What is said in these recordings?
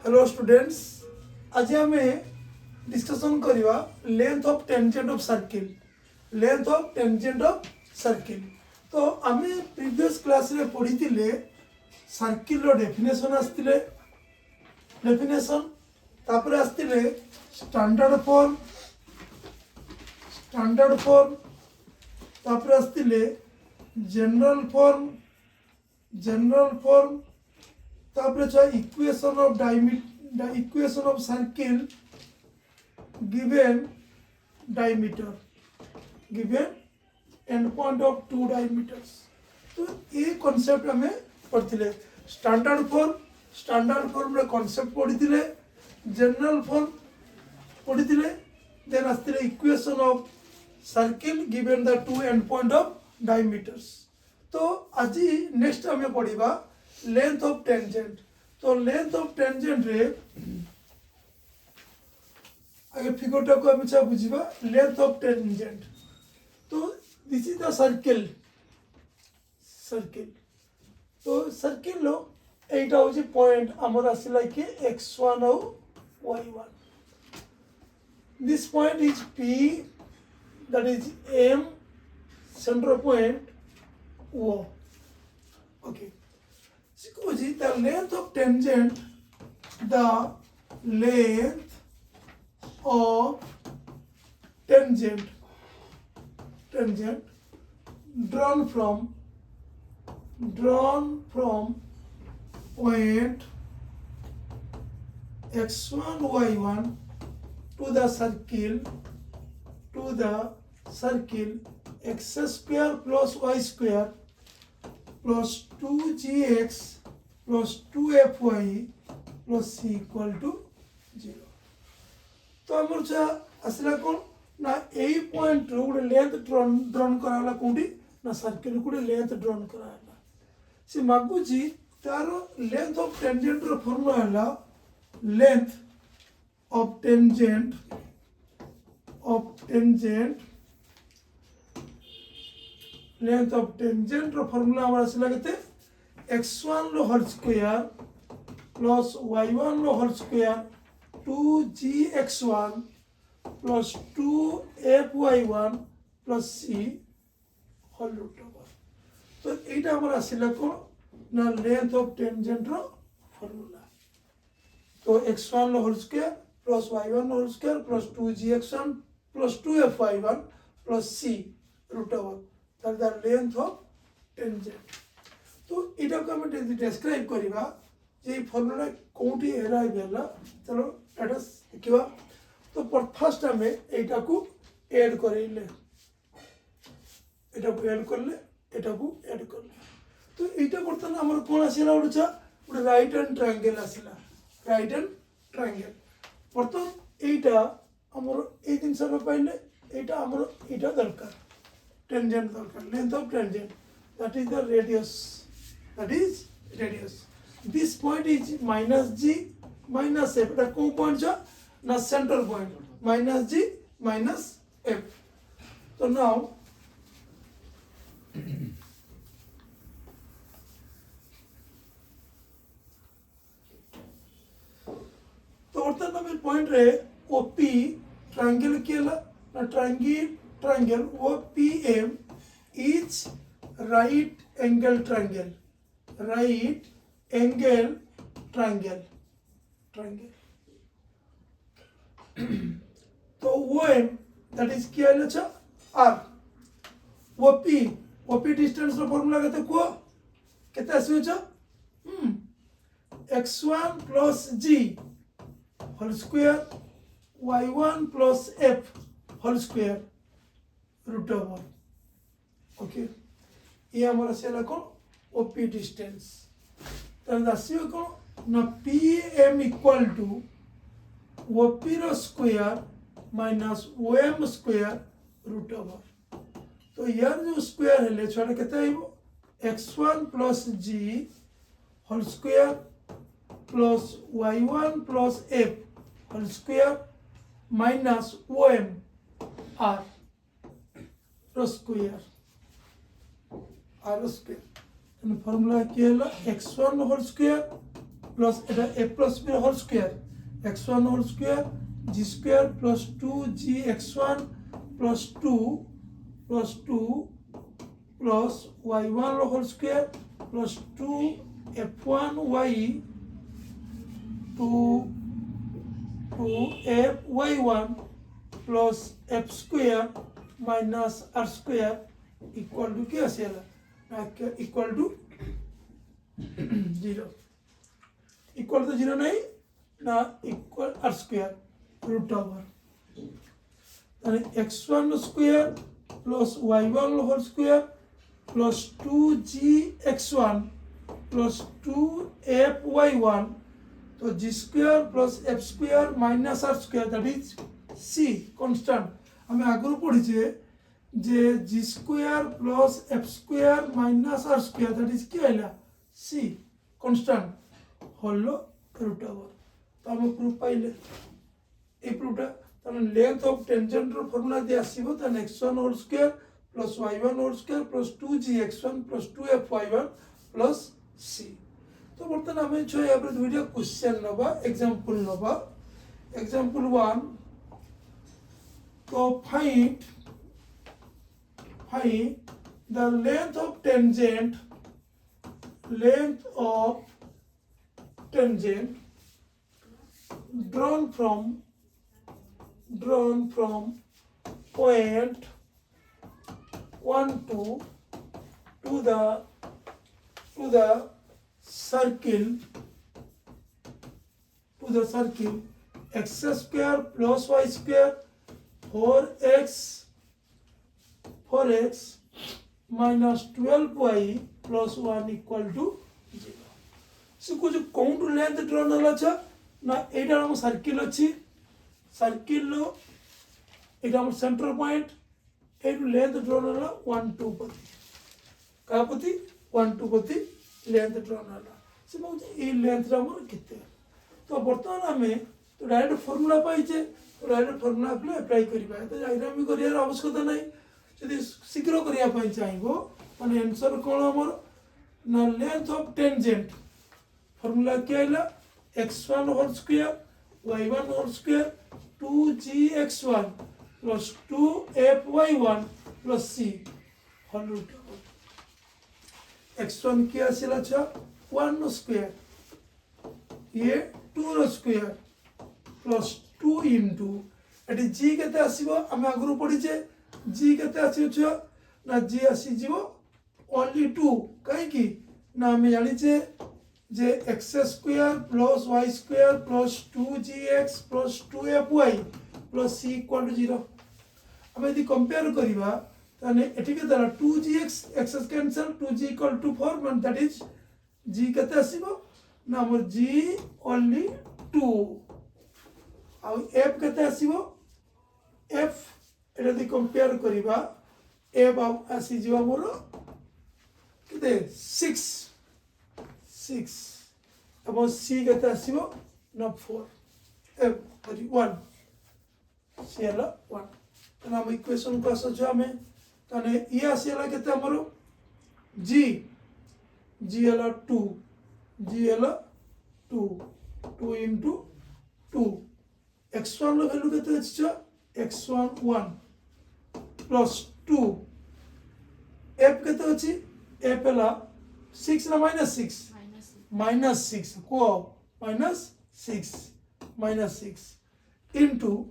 Hello students, आज आम discussion करवा length of tangent of circle. तो आम प्रीवियस क्लास रे पढ़ी सर्किल रो डेफिनेशन आसते डेफिनेशन तापर आसते स्टैंडर्ड फॉर्म तापर आसते जनरल फॉर्म तापर equation of circle given end point of two diameters. तो ये कॉन्सेप्ट हमें पढ़ते स्टैंडर्ड फॉर्म रे कॉन्सेप्ट पढ़ी जनरल फॉर्म पढ़ी देन आसते equation of circle given the two end point of diameters. तो आज नेक्स्ट हमें पढ़ा लेंथ ऑफ टेंजेंट। तो लेंथ ऑफ टेंजेंट रे आगे फिगरटा को हम बुझा लेंथ ऑफ टेंजेंट। तो दिस इज द सर्किल। तो सर्किल लो एटा होची पॉइंट हमर आसिला कि x1 और y1। This point is P, that is M, center point O. Okay. Because the length of tangent drawn from point x1 y1 to the circle x square plus y square plus 2gx plus 2fy plus c equal to 0। तो आमर आसला कौन ना यही point गोटे length drawn कराला कौटी ना circle गोटे लेंथ ड्रॉन कराला। से मागुची तार लेंथ ऑफ टेंजेंट रो फॉर्मूला है लेंथ ऑफ टेंजेंट रो फॉर्मूला हमारा आसला केते x1 रो होल स्क्वायर प्लस y1 रो whole square 2gx1 plus 2fy1 plus c whole root over. तो एटा हमारा आसला कोन ना लेंथ ऑफ टेंजेंट रो फॉर्मूला। तो x1 रो होल स्क्वायर प्लस y1 रो whole square plus 2gx1 plus 2fy1 plus c root over that the length of tangent। तो इटा को हम डिस्क्राइब करिबा जे फॉर्मूला कोठी अराइव होला। चलो एटा देखिबा। तो फर्स्ट हमें एटा को ऐड करेले एटा को ऐड करले तो एटा बर्तन हमर कोन आसीला उडे राइट एंड ट्रायंगल आसीला बर्तन एटा हमर ए दिन सब पाइले एटा हमर एटा दरकार टेंजेंट दरकार length of tangent that is radius। this point is minus g minus f। এটা কোন পয়েন্ট না centre point minus g minus f। তো নাও तो अर्थात हमें पॉइंट रे OP ट्रायंगल केला ना triangle OPM is right angle triangle। तो OM that is क्या है R। OP डिस्टेंस रो फार्मूला कहते को कितना आसी x1 plus g whole square y1 plus f whole square root over। Okay ये हमारा सेला कौन OP डिस्टेंस। तो दासियो कौन ना PM इक्वल टू OP रो square minus OM square root over. तो यार जो स्क्वायर है ले छोड़ कितना है वो x1 plus g whole square plus y1 plus f whole square minus OM r रो स्क्वायर r square। फॉर्मूला क्या है x1 होल स्क्वायर प्लस এটা a plus b whole square x1 whole square g square plus 2g x1 plus 2 plus y1 whole square plus 2 f1 y 2 f y1 plus f square minus r square equal to क्या आसेला equal to 0 equal to 0 नहीं ना equal r square root over यानी x1 square plus y1 whole square plus 2g x1 plus 2f y1 तो g square plus f square minus r square that is c constant हमें आगु पढ़ी जे g square plus f square minus r square that is क्या हैला c constant whole root over तो हम proof पाइले ए प्रूफटा ताने लेंथ ऑफ टेंजेंट रो फार्मूला दे आसीबो ताने x1 whole square plus y1 whole square plus 2g x1 plus 2f y1 plus c तो बर्तमान हमें जो यहाँ पर दुईटा क्वेश्चन नबा एग्जांपल 1 तो find the length of tangent drawn from point 1 to the circle x square plus y square 4x minus 12y plus 1 equal to 0 से कुछ काउंट लेंथ ड्रॉ नला छ ना एटा हम सर्किल अछि सर्किल लो एटा हम सेंटर पॉइंट एटु लेंथ ड्रॉ नला 1 2 पति का पति 1 2 पति लेंथ ड्रॉ नला से मो ए लेंथ रा मोर केते तो वर्तमान हमें तो डायरेक्ट फार्मूला पाइचे डायरेक्ट फार्मूला अपने अप्लाई करिबा तो डायग्राम करियार आवश्यकता नहीं यदि शीघ्र करिया पई चाहिबो माने आंसर कोन हमर ना लेंथ ऑफ टेंजेंट फार्मूला क्या है x1 whole square y1 whole square 2gx1 plus 2fy1 plus c whole root x1 क्या आसेला छ 1 स्क्वायर ये 2 रो स्क्वायर प्लस 2 इनटू एटी g केते आसीबो हम आगु पढिचे g केते आसीबो छ ना g आसी जीवो ओनली 2 काहे की ना हम जानिचे जे x square plus y square plus 2gx plus 2fy plus c equal to 0 हम यदि कंपेयर करिबा ताने एठी के द्वारा 2gx x cancel 2g equal to 4 मान दैट इज g केते आसीबो ना हमर g ओनली 2 आ f केते आसीबो f एटा दि कंपेयर करिबा f आसी जीवा मोर केते 6 अब c केते आसीबो ना 4 f सॉरी 1 c हला 1 तने हम इक्वेशन को आसो छ हमें तने ये आसीला केते हमरो g हला 2 हला 2 into 2 x1 रो वैल्यू केते अछि छ x1 1 प्लस 2 f केते अछि f हला 6 ना -6 -6 को -6 into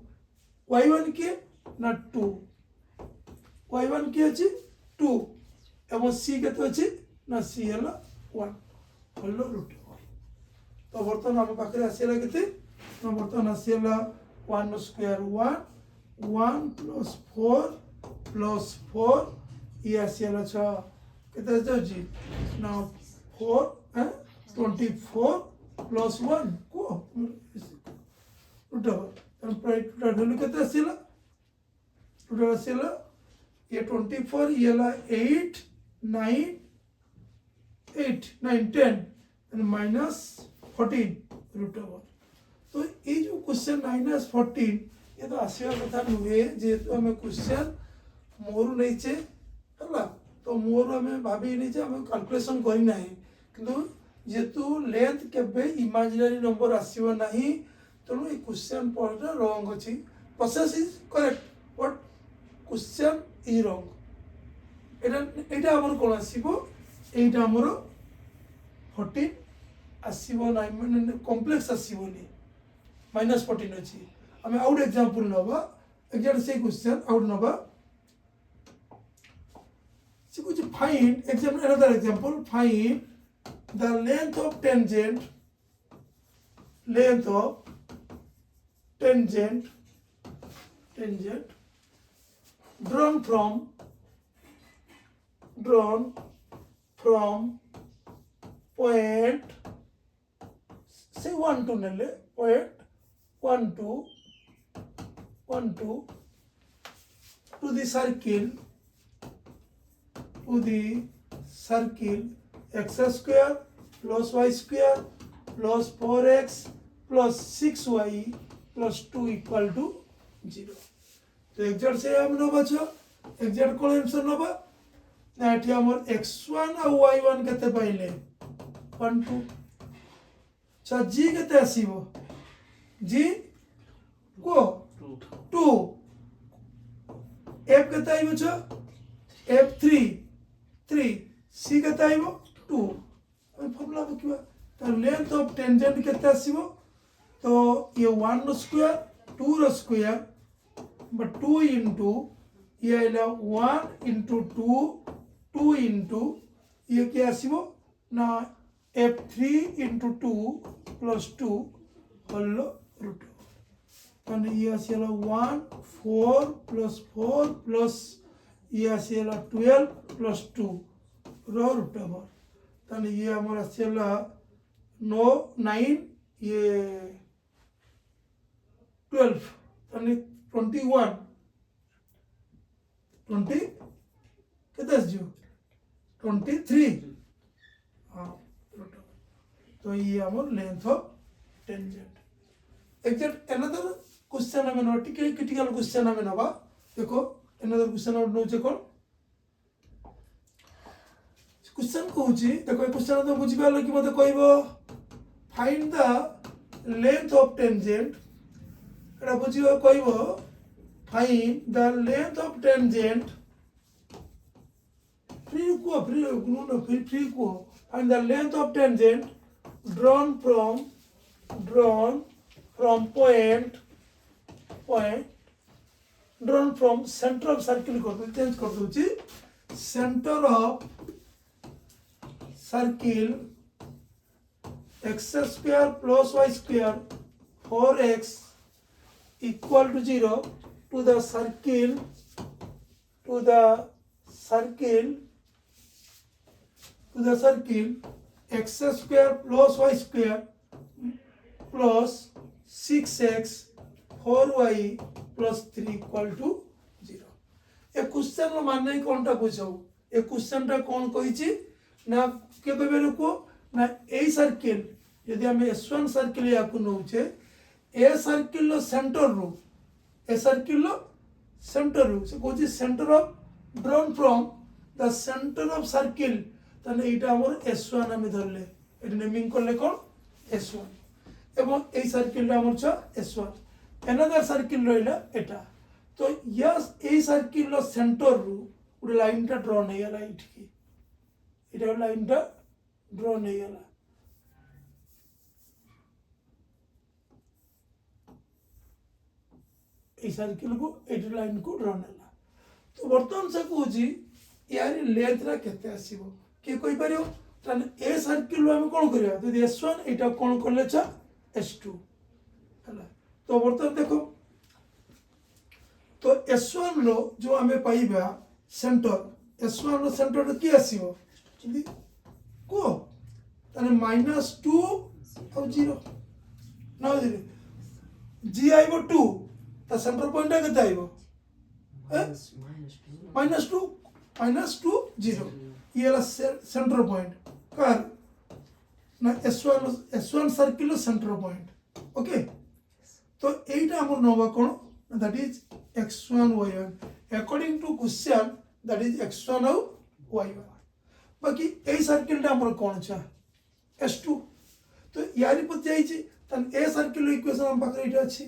y1 के ना 2 y1 के अछि 2 एवं c केते अछि ना c हला 1 होलो रूट तो बर्तमान हम पाखरे आसेला केते तो बर्तमान आसेला 1 स्क्वायर 1 प्लस 4 ये आसेला छ केते जाउची ना 4 24 प्लस 1 को रूट ओवर प्राइट वैल्यू केते आसेला रूट आसेला ये 24 ये ला 8 9 10 and minus 14 रूट ओवर तो ये जो क्वेश्चन -14 ये तो आसिया कथा नुहे जेहेतु हमें क्वेश्चन मोर नहीं छे हला तो मोर हमें भाभी नहीं छे हमें कैलकुलेशन करी नाही किंतु जेतु लेंथ केबे इमेजिनरी नंबर आसीबो नाही तेणु ए क्वेश्चन पॉइंट रॉन्ग अछि process is correct but question is wrong एटा हमर कोन आसीबो एटा हमर 14 आसीबो नाही माने कॉम्प्लेक्स आसीबोनी -14 अछि हमें आउट एग्जांपल नबा एग्जैक्ट से क्वेश्चन आउट नबा से कुछ find example another example find the length of tangent drawn from point say 1 to nelle point 1 to the circle x square plus y square plus 4x plus 6y plus 2 equal to 0 तो exact से हम नबा छ exact कोन answer नबा ना एठी हमर x1 और y1 केते पाइले 1 2 छ g केते आसीबो g को 2 f केते आइबो छ f 3 c केते आइबो 2 फॉर्मूला बकिबा तो लेंथ ऑफ टेंजेंट केते आसीबो तो ये 1 रो स्क्वायर 2 रो स्क्वायर बट 2 into ये आइला 1 into 2 into ये क्या आसीबो ना f3 into 2 plus 2 whole root माने ये आसीला 1 4 plus 4 plus ये आसीला 12 plus 2 रो रूट ओवर ताने ये हमारा आसीला 9 ये 12 ताने 21 20 कितना जो 23 हाँ तो ये हमारा length of tangent exact another question हमें नोट क्रिटिकल क्वेश्चन हमें नबा देखो अनदर क्वेश्चन आउट नोचे कोन क्वेश्चन कहूची देखो क्वेश्चन तो बुझी पालो कि मते कहबो find the length of tangent एटा बुझियो कहबो find the length of tangent फ्री को find the length of tangent drawn from center of circle को चेंज कर दूची center of circle x square plus y square 4x equal to 0 to the circle x square plus y square plus 6x 4y plus 3 equal to 0 A question रो माने कोनटा बुझाऊ ए question टा कोन कहिची ना के कहबे लोको ना a circle यदि हम S1 सर्किल या को नउचे ए सर्किल रो सेंटर रो से Kochi centre of drawn from the centre of circle तने एटा हमर S1 हम धरले एटा नेमिंग करले कोन S1 एवं ए सर्किल रो हमर छ S1 अनदर सर्किल रहिला एटा तो यस ए सर्किल रो सेंटर रो उडे लाइन टा ड्रॉ नै गला इठकी इटा लाइन टा ड्रॉ नै गला ए सर्किल को एट लाइन को ड्रॉ नेला तो वर्तमान से कहूची यार लेंथ रा केते आसीबो के कोइ परियो तने ए सर्किल रो हम कोन करिया यदि S1 एटा कोन करले छ S2 हला तो वर्तमान देखो तो S1 रो जो हमें पाइबा सेंटर S1 रो सेंटर के आसीबो जल्दी को तने -2 और 0 ना दे g आइबो 2 ता सेंटर पॉइंट आ केते आइबो -2 0 ये ला सेंटर पॉइंट कर ना S1 circle centre point okay तो एटा हमर नोवा कोन that is x1 y1 according to question that is x1 और y1 बाकी ए सर्किल टा हमर कोन छ S2 तो यारी पर जाइए ए सर्किल इक्वेशन हम पाखे ये अच्छी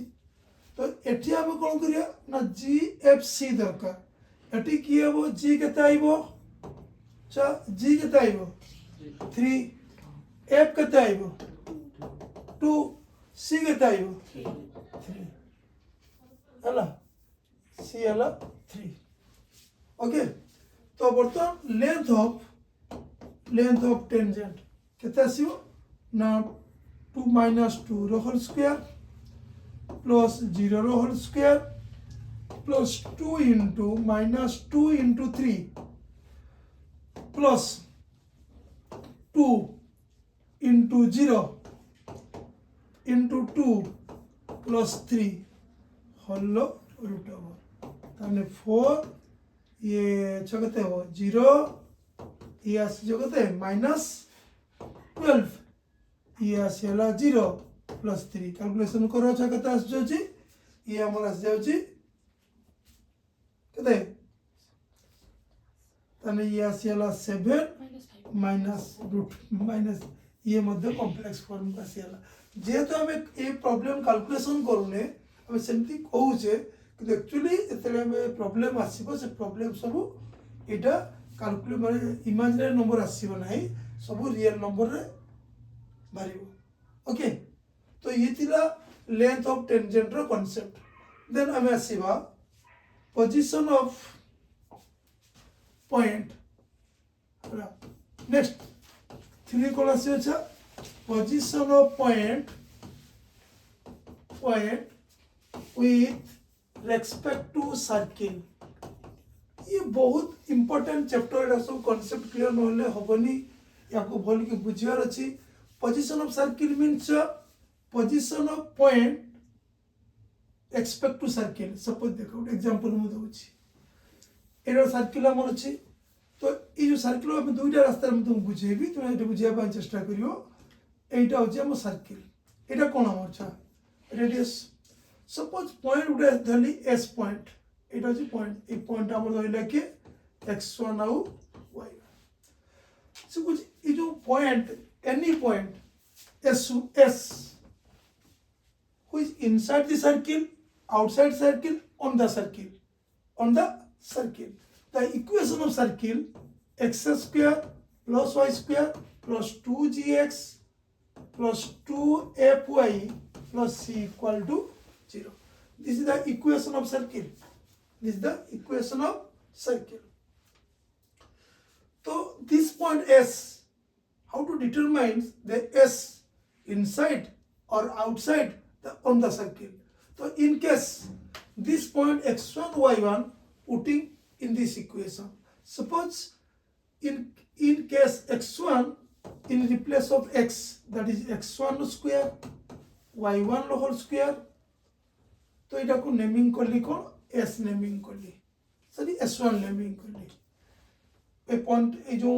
तो एटी आम कौन करिया ना जी एफ सी दरकार एटी किए वो जी केते आइबो चा जी केते आइबो 3 एफ केते आइबो 2 सी केते आइबो 3 हला सी हला 3 ओके तो बर्तमान लेंथ ऑफ टेंजेंट केते आसीबो ना 2 minus 2 रो होल स्क्वायर plus 0 रो whole square plus 2 into minus 2 into 3 plus 2 into 0 into 2 plus 3 whole root over ताने 4 ये छकते हो 0 ये आसी जगते माइनस 12 ये आसीला 0 प्लस 3 कैलकुलेशन करो छकते आस जाउची ये हमर आस जाउची कते ताने ये आसीला 7 माइनस रूट माइनस ये मध्य कॉम्प्लेक्स फॉर्म का आसीला जेहेतु हमें ये प्रॉब्लम कैलकुलेशन करूने हमें सेमती कहूचे कि एक्चुअली एतले हमें प्रॉब्लम आसीबो से प्रॉब्लम सब एटा कैलकुलेट माने इमेजिनरी नंबर आसीबो नाही सब रियल नंबर रे बारिबो ओके तो ये थिला लेंथ ऑफ टेंजेंट रो कांसेप्ट देन हमें आसीबा पोजीशन ऑफ पॉइंट नेक्स्ट 3 कोन आसी अच्छा position of point with respect to circle ये बहुत इंपोर्टेंट चैप्टर एटा सब कांसेप्ट क्लियर नहले होबनी याको भल के बुझियार अछि position of circle means position of point expect to circle suppose देखो एग्जांपल मु दउछि एटा सर्किल हमर अछि तो ई जो सर्किल हम दुईटा रास्ता में तुम बुझेबी तुम एटा बुझिया पा चेष्टा करियो एटा होछि हम सर्किल एटा कोन हमर छ रेडियस सपोज पॉइंट उडे धली एस पॉइंट एटा होछि पॉइंट ए पॉइंट हमर धइला के x1 आउ y1 सो कुछ ई जो point any point s who is inside the circle outside circle on the circle the equation of circle x square plus y square plus 2gx plus 2fy plus c equal to 0 this is the equation of circle so this point s how to determine the s inside or outside on the circle so in case this point x1 y1 putting in this equation suppose in case x1 in replace of x that is x1 square y1 whole square तो इटा को naming करली कोन s naming करली sorry s1 naming करली ए point A जो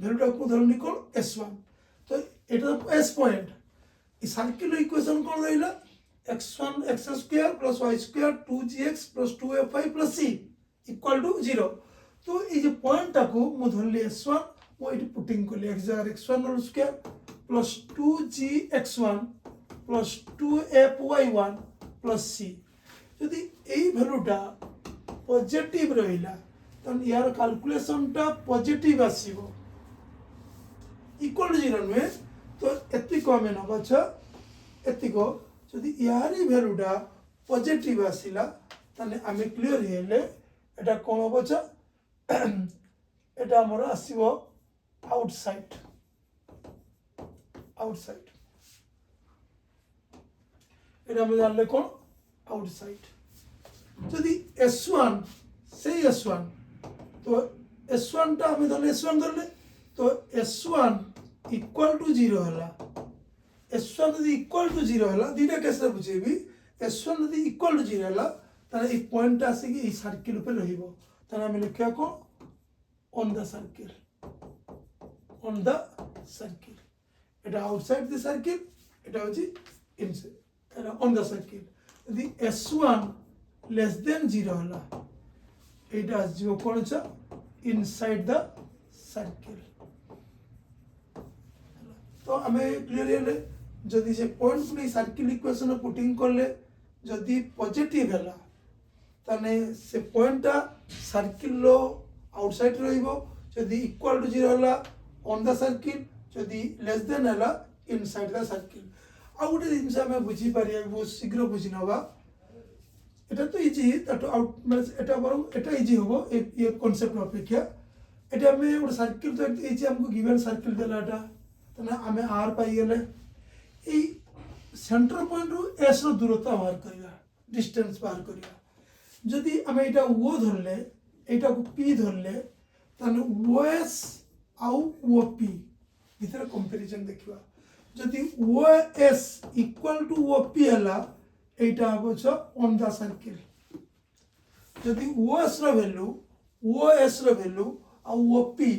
वैल्यूटा को धरनी कोन s1 तो एटा s पॉइंट ई सर्कुलर इक्वेशन कोन दैला x1 x square plus y square 2gx plus 2fy plus c equal to 0 तो ई जे पॉइंट को मु धरली s1 मु इटी पुटिंग करली x1 whole square plus 2gx1 plus 2fy1 plus c यदि एई वैल्यूटा पॉजिटिव रहिला तन यार कैलकुलेशन टा पॉजिटिव आसीबो इक्वल टू 0 नुहे तो एतिको हमें नबछ एतिको यदि यारी वैल्यूटा पॉजिटिव आसिला तने हमें क्लियर हेले एटा कोन होबछ एटा हमर आसीबो आउटसाइड एटा हम जानले कोन आउटसाइड यदि s1 से s1 तो s1 टा हम धरले s1 धरले तो s1 इक्वल टू 0 हला s1 यदि इक्वल टू 0 हला दीटा कैसे बुझेबी s1 यदि इक्वल टू 0 हला ताले ई पॉइंट आसी कि ई सर्किल पे रहिबो ताले हम लिखिया को on the circle Etah outside the circle एटा होची inside Etah on the circle यदि s1 लेस देन 0 हला एटा जो कोन छ इनसाइड द सर्किल तो आम क्लीयर हेले जदि से पॉइंट को नहीं सर्किल इक्वेशन पुटिंग कले जदि पॉजिटिव है ताने से पॉइंटटा सर्किल आउटसाइड रहिबो जदि इक्वल टू 0 है ऑन द सर्किल जदि लेस देन है इनसाइड द सर्किल आ गोटे जिनस आम बुझीपार बहुत शीघ्र बुझी नवा এটা তো ইজি তাটো আউট মানে এটা বরং এটা ইজি হবো এই কনসেপ্ট অপেক্ষা এটা আমি গোটে সার্কেল তো এইছি আমাকে গিভেন সার্কেল দেলা এটা তাহলে আমি আর পাই গেলে এই সেন্টার পয়েন্ট রু এস র দূরত্ব বাহার করিবা ডিস্টেন্স বাহার করিবা যদি আমি এটা ও ধরলে এইটাকে পি ধরলে তাহলে ওএস আউ ওপি ভিতরে কম্পারিজন দেখিবা যদি ওএস ইকুয়াল টু ওপি হলা এইটা হচ্ছে অন দা সার্কেল যদি ওএস র ভ্যালু আর ওপি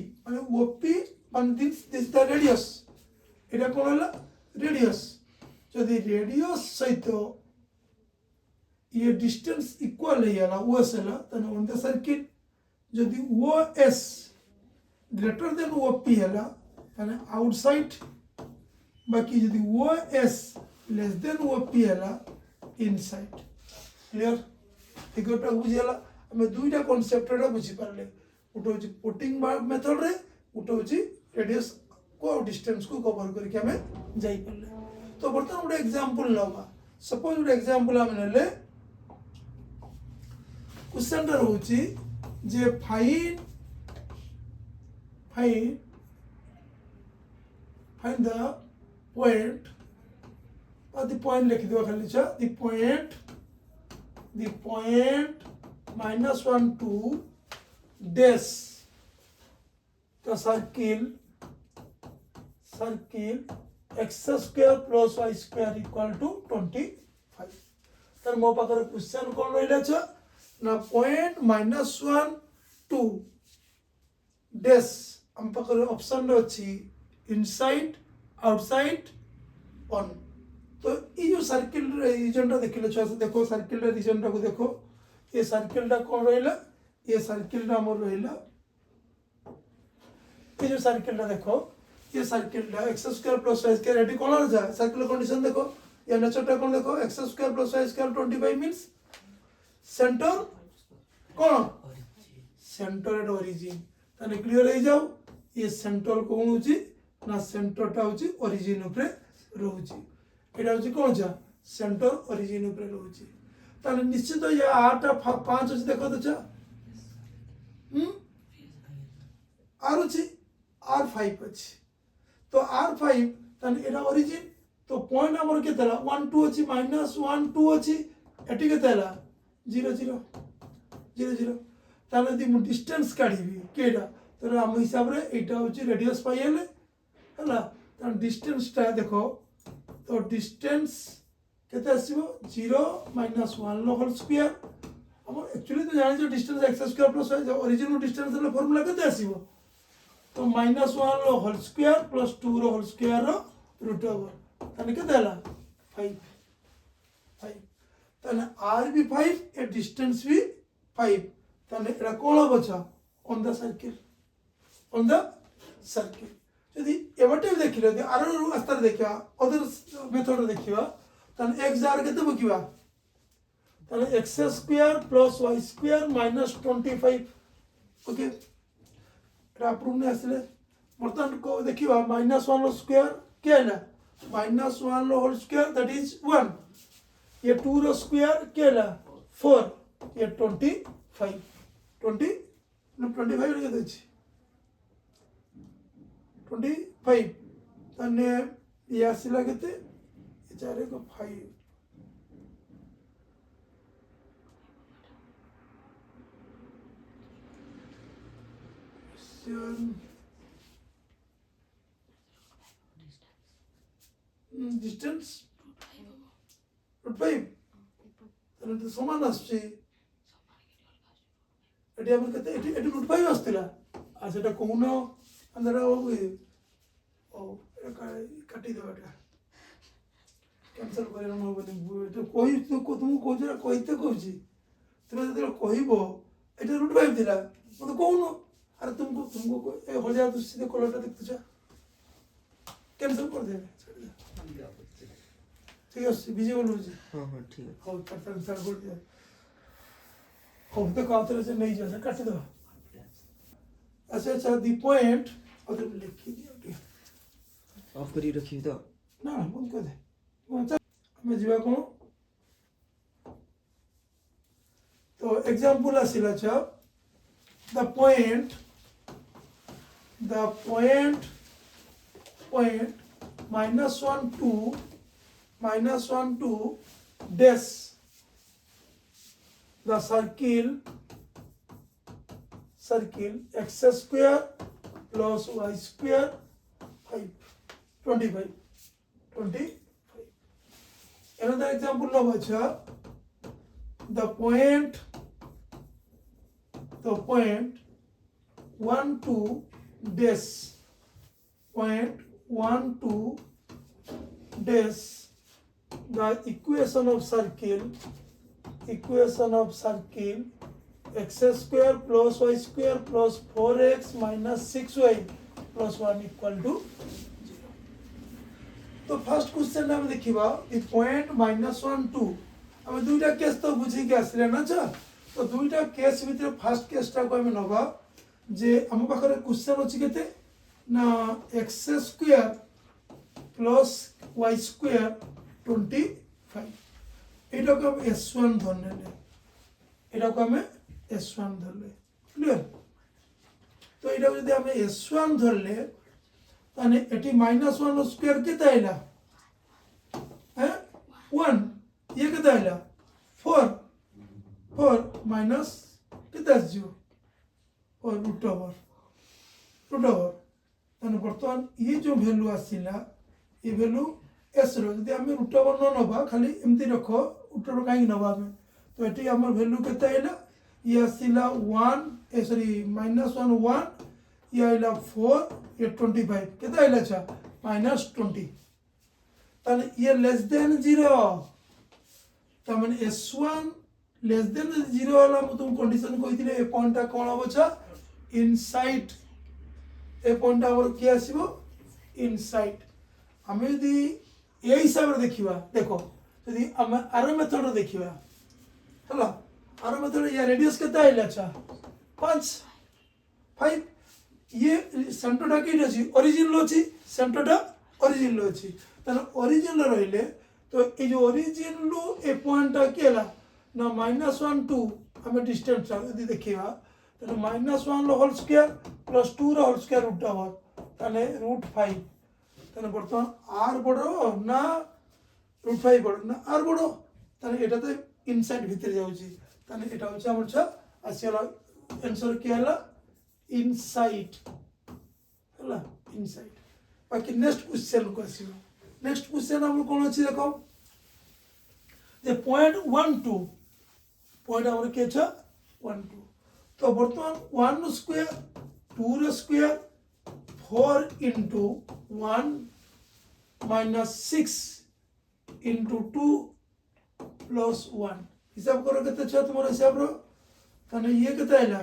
মানে দিস দ্য রেডিয়াস এটা কোন হলো রেডিয়াস যদি রেডিয়াস সহিত ये डिस्टेंस इक्वल है ओएस है ताने ऑन द सर्किल जदि ओएस ग्रेटर देन ओपी है ताने आउटसाइड बाकी जदि ओएस लेस देन ओपी है इनसाइड क्लियर एगोटा बुझीगला आम दुईटा कनसेप्ट बुझी पारे गोटे हूँ पुटिंग मेथड रे गोटे हूँ रेडियस को डिस्टेंस को कवर करके आम जाइपारे तो बर्तमान गोटे एग्जांपल नवा सपोज गोटे एग्जांपल आम ने क्वेश्चन रोचे जे find the point the point लिखी दो खाली चा the point -1 to dash the circle x square plus y square equal to 25 तर मो पाकर क्वेश्चन कौन रहिला छ ना point -1 to dash हम पाकर ऑप्शन अछि इनसाइड आउटसाइड ऑन तो ये जो सर्किल रीजन टा देखिले छो देखो सर्किल रीजन टा को देखो ये सर्किल टा कौन रहिला ये सर्किल टा हमर रहिला ये जो सर्किल टा देखो ये सर्किल टा x square plus y square eighty कौन जा सर्किल कंडीशन देखो ये नेचर टा कौन देखो x square plus y square 25 means centre कौन सेंटर एट ओरिजिन ताने क्लियर हो जाओ ये सेंटर कौन होची ना सेंटर टा होची ओरिजिन ऊपर रहउची এটা হচ্ছে কোন যা সেন্টার অরিজিন উপরে রয়েছে তাহলে নিশ্চিত ये 8 5 আছে দেখো তো চা আর আছে R5 আছে তো R5 তাহলে এটা অরিজিন তো পয়েন্ট আমার কেতে হলা 1 2 আছে -1 2 আছে এটি কেতে হলা 0 0 0 0 তাহলে যদি মু ডিসটেন্স কাঢ়িবি কেডা তাহলে আম হিসাব রে এটা হচ্ছে রেডিয়াস পাইলে হলা তাহলে ডিসটেন্সটা দেখো तो डिस्टेंस केते आसीबो 0 - 1 लो होल स्क्वायर हम एक्चुअली तो जानि जो distance x square plus y original distance रो फार्मूला केते आसीबो तो -1 लो होल स्क्वायर प्लस 2 रो होल स्क्वायर रो रूट ओवर तने केते हला 5 तने r भी 5 ए डिस्टेंस भी 5 तने एरा कोन बचा ऑन द सर्किल यदि एवटे देखिले यदि आरो अस्तर देखिया अदर मेथड देखिवा तन x जार केते बकिवा तन x square plus y square -25 okay एटा प्रूफ ने आसले बर्तन को देखिवा -1 लो स्क्वायर के हला -1 लो होल स्क्वायर दैट इज 1 ये 2 रो स्क्वायर के हला 4 ये 25 रे देछि 25 तने ये आसिला केते ये चारे को 5 डिस्टेंस √5 तने तो समान आछे एटी हमर केते एटी √5 आस्तिला आ सेटा कोन अंदर ओ काटी दो बेटा कैंसिल करे न होबे तो कोई तुम को जरा कहिते कहूची तुम जदि कहइबो एटा √5 दिला मते कहूनो अरे तुमको ए हो जा तो सीधे कलरटा देखते छ कैंसिल कर देबे ठीक है विजिबल हो जी हाँ हाँ ठीक है हो तर कर दिया हो तो काउंटर से नहीं जा काट दो अच्छा अच्छा दी पॉइंट और लिख दिया ऑफ करी रखी तो ना बंद कर दे हमें जीवा कौन तो एग्जांपल आसिला छ the point -1 2 dash the circle x square plus y square 25 another example now acha the point 1 2 dash the equation of circle x square plus y square plus 4x minus 6y plus 1 equal to 0 तो first question हम देखिबा the point -1 2 हम दुईटा case तो बुझी के आसले ना छ तो दुईटा केस भीतर फर्स्ट केसटा को हम नबा जे हम पाखरे क्वेश्चन अछि केते ना x square plus y square 25 एटा को हम s1 धरने एटा को हम s1 धरले क्लियर तो एटा यदि हम s1 धरले ताने एटी -1 स्क्वायर केता आइला हैं 1 ये केता आइला 4 माइनस केता 0 और रूट ओवर ताने बर्तमान ये जो वैल्यू आसिला ये वैल्यू s रो यदि हम रूट ओवर न नबा खाली एमती रखो रूट ओवर काई नबा में तो एटी हमर वैल्यू केता आइला ये आसिला 1 सॉरी -1 1 ये आइला 4 ये 25 केता आइला छ -20 ताने ये लेस देन 0 ताने s1 लेस देन 0 वाला मु तुम कंडीशन कहिथिले ए पॉइंटटा कोन होबो छ इनसाइड ए पॉइंटटा हमर के आसीबो इनसाइड हम यदि ए हिसाब रे देखिबा देखो यदि हम आरो मेथड रे देखिबा हला आरो मेथड या रेडियस केता आइला छ 5 ये सेंटरटा के अछि ओरिजिन लो अछि सेंटरटा ओरिजिन लो अछि तने ओरिजिन लो रहिले तो ए जो ओरिजिन लो ए पॉइंटटा केला ना -1 2 हमें डिस्टेंस यदि देखिबा तने -1 लो होल स्क्वायर प्लस 2 रो होल स्क्वायर रूट ओवर तने √5 तने बर्तमान r बडो ना √5 बडो ना r बडो तने एटा तो इनसाइड भीतर जाउची तने एटा होछ हमर छ आसीला आंसर के हला इनसाइड हला इनसाइड बाकी नेक्स्ट क्वेश्चन को आसीबा नेक्स्ट क्वेश्चन हम कोन अछि देखो जे पॉइंट 1 2 पॉइंट हमर के छ 1 2 तो बर्तमान 1 स्क्वायर 2 रो square 4 into 1 minus 6 into 2 plus 1 हिसाब करो कितना छ तुम्हारा हिसाब रो तने ये कितना आइला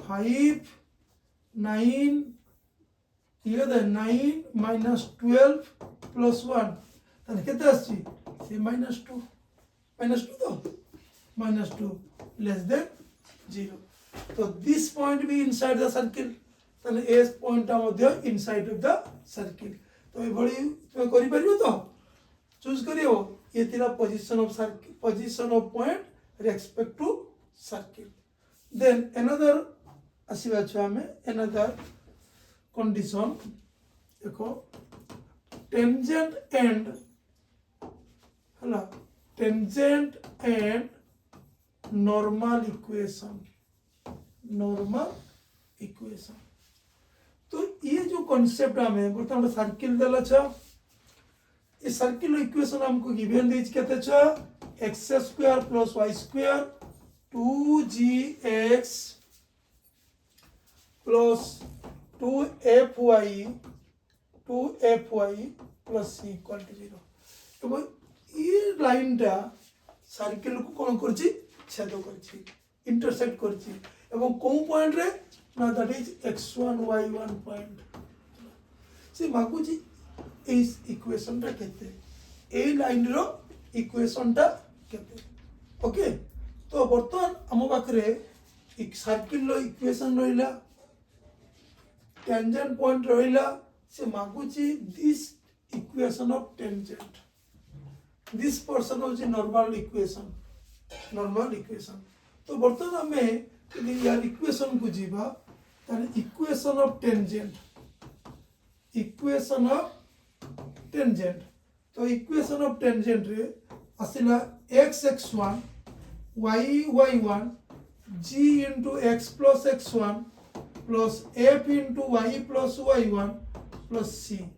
5 9 ये द 9 minus 12 plus 1 तने कितना आछि से -2 तो -2 less than 0 तो this point be inside the circle तने S point Madhya inside of the circle तो ए भली तुम करि परियो तो चूज करियो ये तेरा position of circle position of point respect to circle then another आसीबा छ हमें अनदर कंडीशन देखो टेंजेंट एंड हला टेंजेंट एंड नॉर्मल इक्वेशन तो ये जो कॉन्सेप्ट हमें बर्तमान सर्किल दला छ ये सर्किल इक्वेशन हमको गिवन देछ केते छ x² + y² 2gx plus 2fy plus c equal to 0 एबो ये लाइनटा सर्किल को कोन करछि छेद करछि इंटरसेक्ट करछि एवं कोन पॉइंट रे ना that is x1 y1 point से मागुची इस इक्वेशन टा केते ए लाइन रो इक्वेशन टा केते ओके तो बर्तमान हम पाखरे एक सर्किल रो इक्वेशन रहिला टेंजेंट पॉइंट रहिला से मागुची this equation of tangent this person होची नॉर्मल इक्वेशन तो बर्तमान हमें यदि यार इक्वेशन को जीवा ताने इक्वेशन ऑफ टेंजेंट तो इक्वेशन ऑफ टेंजेंट रे आसिला x(x1) y(y1) g into x plus x1 plus f into y plus y1 plus c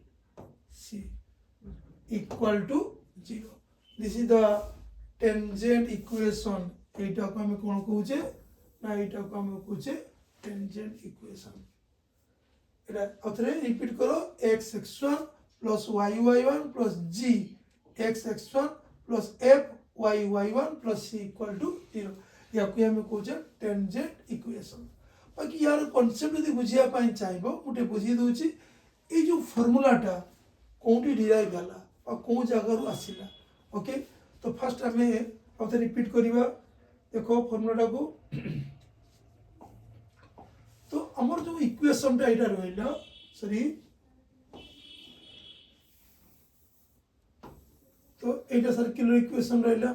equal to 0. This is the tangent equation. एटा को हमें कौन कहूचे ना एटा को हमें कहूचे टेंजेंट इक्वेशन एटा अथरे रिपीट करो x(x1) plus y(y1) plus g x(x1) plus f(y(y1) plus c equal to 0 या को हमें कहूचे टेंजेंट इक्वेशन बाकी यार कांसेप्ट यदि बुझिया पाई चाहिबो मुटे बुझी दोची ए जो फार्मूलाटा कोंटी डिराइव होला और कोन जगह रु आसिला ओके तो फर्स्ट हमें अथरे रिपीट करिवा देखो फॉर्मूला को तो हमर जो इक्वेशन टा एटा रहइला सॉरी तो एटा सर्कुलर इक्वेशन रहइला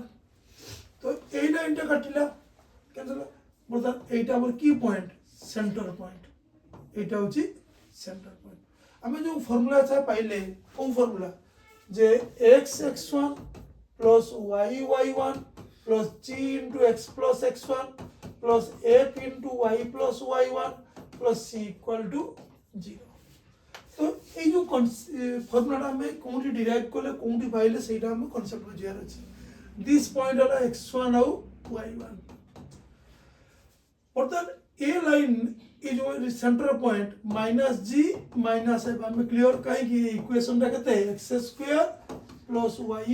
तो ए लाइन टा काटिला कैंसिल मतलब एटा हमर की पॉइंट सेंटर पॉइंट एटा होची सेंटर पॉइंट हमें जो फार्मूला था पहले कौन formula J x(x1) plus y(y1) plus g into x plus x1 plus f into y plus y1 plus c equal to 0 तो ये जो फार्मूला हमें कोंटी डिराइव करले कोंटी पाइले सेटा हमें कांसेप्ट बुझियार अछि दिस पॉइंट होला x1 और y1 अर्थात ए लाइन ये जो सेंटर पॉइंट -g -f हमें क्लियर काहे कि इक्वेशन टा केते x² plus y²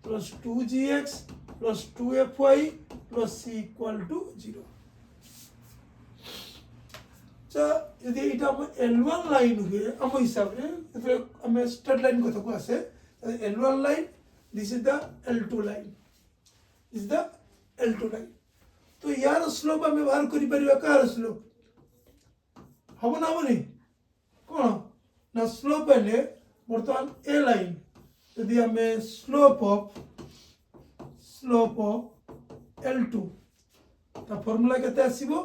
plus 2gx plus 2fy plus c equal to 0 अच्छा यदि इटा L1 लाइन हुए हम हिसाब रे तो हमें स्ट्रेट लाइन को तो आसे L1 line this is the L2 line is the L2 line तो यार स्लोप हमें बाहर करि परिबा कार स्लोप हम ना बनी कोन ना स्लोप पहले वर्तमान ए लाइन यदि हमें स्लोप ऑफ L2 ता फार्मूला केते आसीबो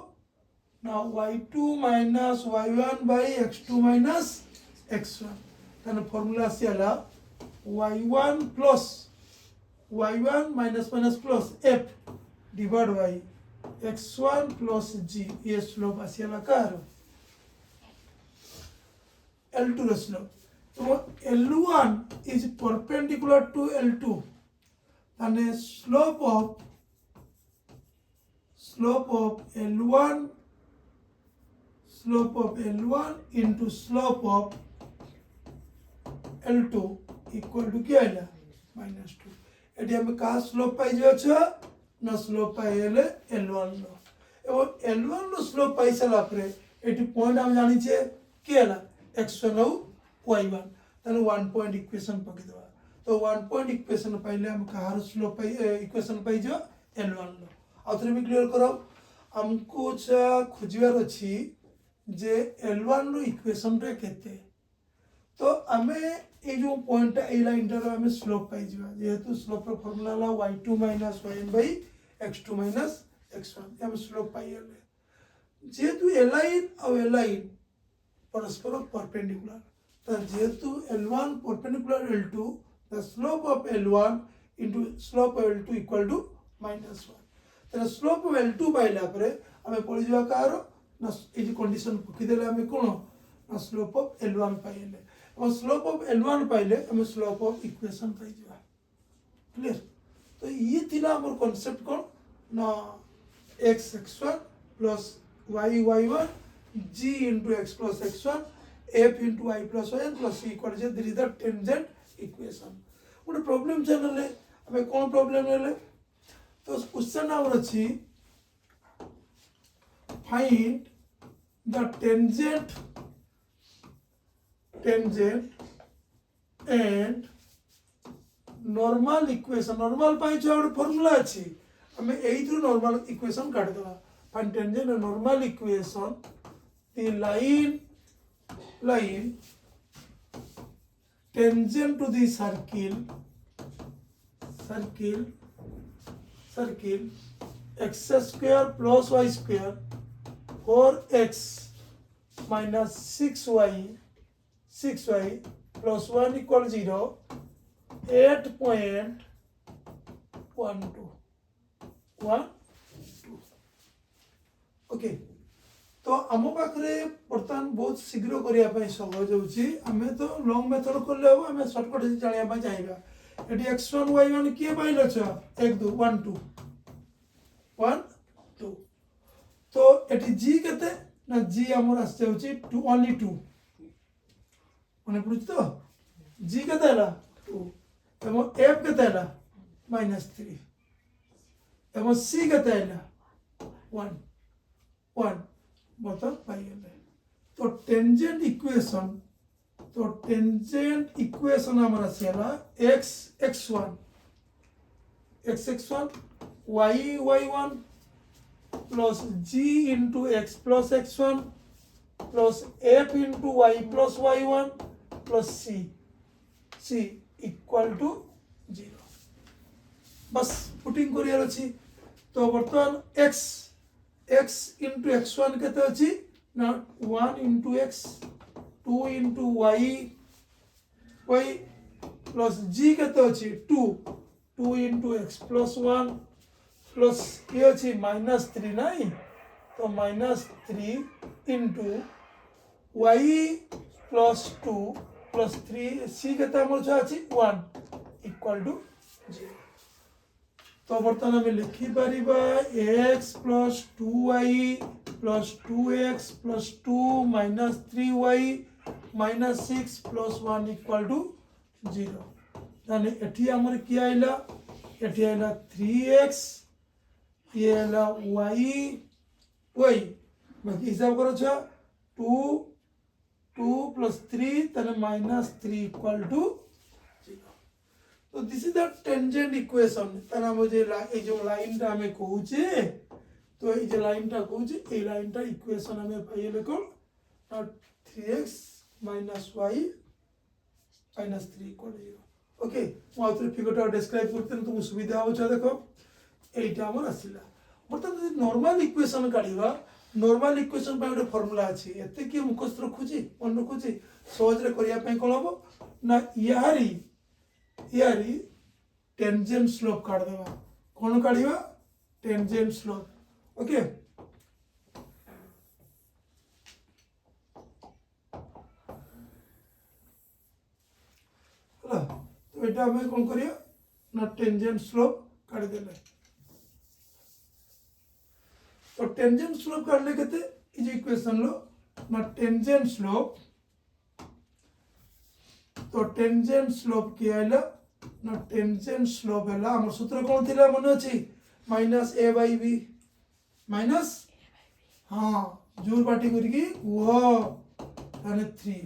ना y2 minus y1 by x2 minus x1 ताने फार्मूला आसीला y1 plus y1 minus plus f divided by x1 plus g ये स्लोप आसीला कार L2 रो स्लोप तो L1 is perpendicular to L2 and slope of L1 into slope of L2 equal to क्या है -2 eighty हम का slope पाई जो छ ना स्लोप पाइले L1 लो एवं L1 लो स्लोप पाई सला परे एटी पॉइंट हम जानि छे केला x1 और y1 तने 1 पॉइंट इक्वेशन पके दवा तो 1 पॉइंट इक्वेशन पाइले हम कहार स्लोप पाई इक्वेशन पाई जो L1 लो आउथरे भी क्लियर करो हमको खोजिवार अछि जे L1 रो इक्वेशन रे केते तो हमें ये जो पॉइंट ए लाइन रो हमें स्लोप पाई जिवा जेहेतु slope row formula La y2 minus y1 by x2 minus x1 हम स्लोप पाई ले जेहेतु ए लाइन और ए लाइन परस्पर परपेंडिकुलर तो जेहेतु L1 perpendicular L2 the slope of L1 into slope of L2 equal to -1 तो स्लोप ऑफ L2 पाइला परे हमें पड़ी जिवा कार ना ए कंडीशन पकी देले हमें कोन ना स्लोप ऑफ L1 पाइले और स्लोप ऑफ L1 पाइले हमें स्लोप ऑफ इक्वेशन पाई जिवा क्लियर तो ये थिला हमर कांसेप्ट कोन ना x(x1) plus y(y1) g into x plus x1 f into y plus y plus c equal to this is the tangent equation ଗୋଟେ प्रॉब्लम चलले हमें कोन प्रॉब्लम लेले तो क्वेश्चन आवर अछि find the tangent and normal equation normal पाई जो एक formula अछि हमें एई थ्रू normal equation काट देबा find tangent and normal equation the line tangent to the circle x square plus y square 4x minus 6y plus 1 equal 0 8.12 okay तो आम पाखे बर्तमान बहुत शीघ्र करने सहज होमें तो लंग मेथड कले हम आम सर्टकट जाना चाहिए ये x1 y1 किए पाइल 1 2 1 2 1 2 तो ये g केते ना g आमर आस टू ओनली 2 मन पड़ुछ तो g केते 2 एवं f केते -3 एवं c केते 1 बता पाइले तो टेंजेंट इक्वेशन हमर आसेला x1 y1 plus g into x plus x1 plus f into y plus y1 plus c equal to 0 बस पुटिंग करियर अछि तो बर्तमान x into x1 केते अछि ना 1 into x 2 into y plus g केते अछि 2 into x plus 1 plus ये अछि -3 नहीं तो -3 into y plus 2 plus 3 c केते हमर छ अछि 1 equal to 0 तो बर्तमान हमें लिखी Paribas x plus 2y plus 2x plus 2 minus 3y minus 6 plus 1 equal to 0 ताने एठी हमर की आइला एठी आइला 3x ये आइला y बाकी हिसाब करो छ 2 plus 3 ताने -3 equal to तो this is the tangent equation तना मुझे ए जो लाइन ता हमें कहूचे तो ए जो लाइन ता कहूचे ए लाइन ता इक्वेशन हमें पाइले कोन 3x y -3 इक्वल 0 ओके मो आउथरे फिगरटा डिस्क्राइब करते तुम सुविधा हो छ देखो एटा हमर आसिला मतलब नॉर्मल इक्वेशन काढिबा नॉर्मल इक्वेशन पे ଗୋଟେ फार्मूला अछि एते की मुखस्थ रखुची मन रखुची सहज रे करिया पे कोन हबो ना यारी टेंजेंट स्लोप काट देबा कोन काढिबा टेंजेंट स्लोप ओके हला तो एटा हमें कोन करिया ना टेंजेंट स्लोप काट देले तो टेंजेंट स्लोप काढले केते इज इक्वेशन लो ना टेंजेंट स्लोप तो टेंजेंट स्लोप की आइला ना टेंजेंट स्लोप हैला हमर सूत्र कोन थिला मन अछि -a/b माइनस हां जोर बाटी करके वो ताने 3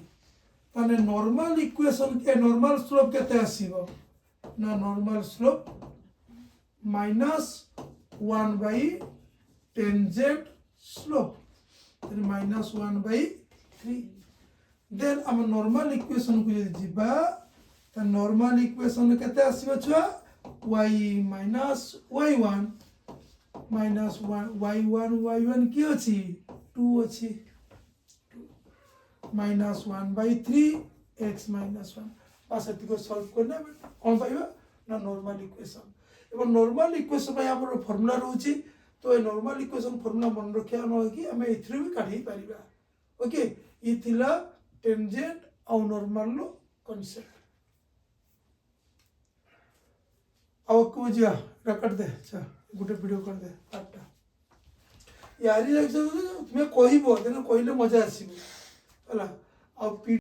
ताने नॉर्मल इक्वेशन के नॉर्मल स्लोप केते आसीबो ना नॉर्मल स्लोप -1 टेंजेंट स्लोप ताने -1/3 देन हम नॉर्मल इक्वेशन को यदि जीबा त नॉर्मल इक्वेशन केते आसीबो छुआ y minus y1 minus 1 y1 की अछि 2 अछि minus 1/3 x minus 1 बस एति को सॉल्व करना कोन पाइबा ना नॉर्मल इक्वेशन एवं नॉर्मल इक्वेशन पे हमर फार्मूला रहउची तो ए नॉर्मल इक्वेशन फार्मूला मन रखिया न कि हमें इथ्रु भी काढी परिबा ओके ई थिला टेंजेंट और नॉर्मल लो कांसेप्ट अब को जिया रकट दे अच्छा गुटे वीडियो कर दे आटा यारी तुम्हें कहबो देन कहले मजा आसीबो हला अब